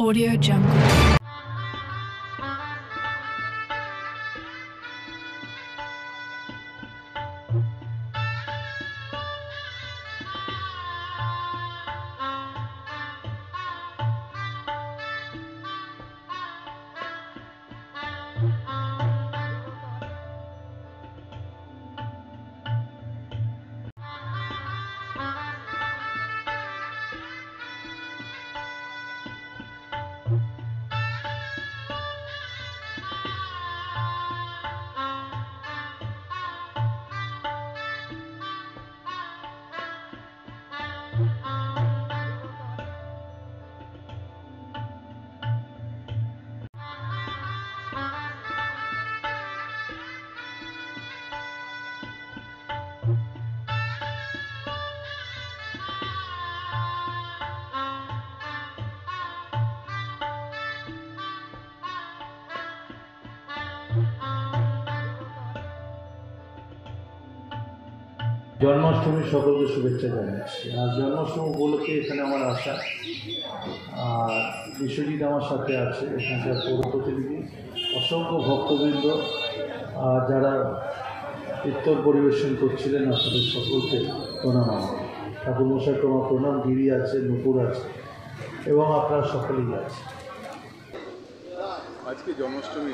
Audio Jungle. জন্মাষ্টমীর সকলকে শুভেচ্ছা জানাচ্ছি। আর জন্মাষ্টমী উপলক্ষে এখানে আমার আসা, আর বিশ্বজিৎ আমার সাথে আছে, এখানকার পৌর প্রতিনিধি, অসংখ্য ভক্তবৃন্দ যারা কীর্তন পরিবেশন করছিলেন, আপনাদের সকলকে প্রণাম। আমার ঠাকুরমশাইকে আমার প্রণাম, গিরি আছে, নুপুর আছে এবং আপনারা সকলেই আছে। আজকে জন্মাষ্টমী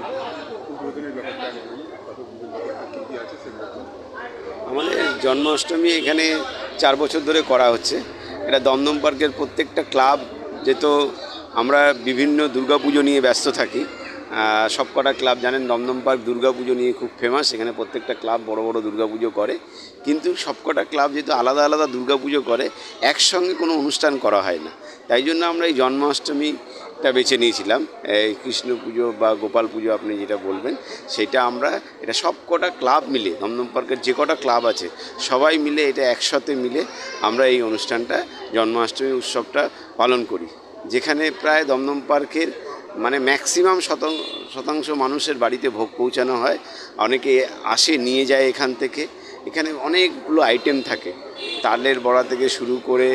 উদ্বোধনের ব্যাপারটা কী আছে সেগুলো। আমাদের জন্মাষ্টমী এখানে 4 বছর ধরে করা হচ্ছে। এটা দমদম পার্কের প্রত্যেকটা ক্লাব, যেহেতু আমরা বিভিন্ন দুর্গাপুজো নিয়ে ব্যস্ত থাকি, সবকটা ক্লাব জানেন দমদম পার্ক দুর্গাপুজো নিয়ে খুব ফেমাস। এখানে প্রত্যেকটা ক্লাব বড় বড় দুর্গাপুজো করে, কিন্তু সবকটা ক্লাব যেহেতু আলাদা আলাদা দুর্গাপুজো করে, একসঙ্গে কোনো অনুষ্ঠান করা হয় না। তাই জন্য আমরা এই জন্মাষ্টমীটা বেছে নিয়েছিলাম। এই কৃষ্ণ পুজো বা গোপাল পুজো আপনি যেটা বলবেন, সেটা আমরা এটা সবকটা ক্লাব মিলে, দমদম পার্কের যে কটা ক্লাব আছে সবাই মিলে এটা একসাথে মিলে আমরা এই অনুষ্ঠানটা, জন্মাষ্টমী উৎসবটা পালন করি। যেখানে প্রায় দমদম পার্কের মানে ম্যাক্সিমাম শতাংশ মানুষের বাড়িতে ভোগ পৌঁছানো হয়। অনেকে আসে, নিয়ে যায় এখান থেকে। এখানে অনেকগুলো আইটেম থাকে, তালের বড়া থেকে শুরু করে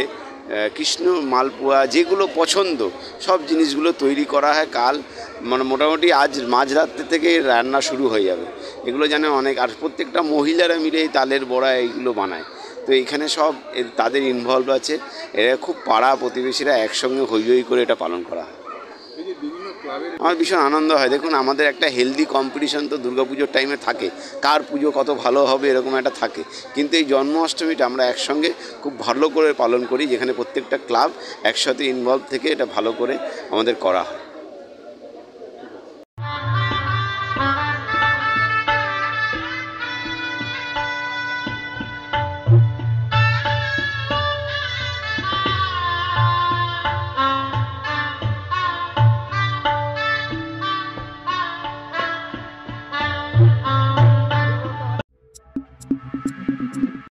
কৃষ্ণ মালপোয়া, যেগুলো পছন্দ সব জিনিসগুলো তৈরি করা হয়। কাল মানে মোটামুটি আজ মাঝরাত্রি থেকে রান্না শুরু হয়ে যাবে। এগুলো জানে অনেক, আর প্রত্যেকটা মহিলারা মিলে এই তালের বড়া এইগুলো বানায়। তো এখানে সব তাদের ইনভলভ আছে। এরা খুব পাড়া প্রতিবেশীরা একসঙ্গে হই হই করে এটা পালন করা হয়। আমার ভীষণ আনন্দ হয়। দেখুন, আমাদের একটা হেলদি কম্পিটিশন তো দুর্গাপুজোর টাইমে থাকে, কার পুজো কত ভালো হবে এরকম একটা থাকে। কিন্তু এই জন্মাষ্টমীটা আমরা একসঙ্গে খুব ভালো করে পালন করি, যেখানে প্রত্যেকটা ক্লাব একসাথে ইনভলভ থেকে এটা ভালো করে আমাদের করা হয়।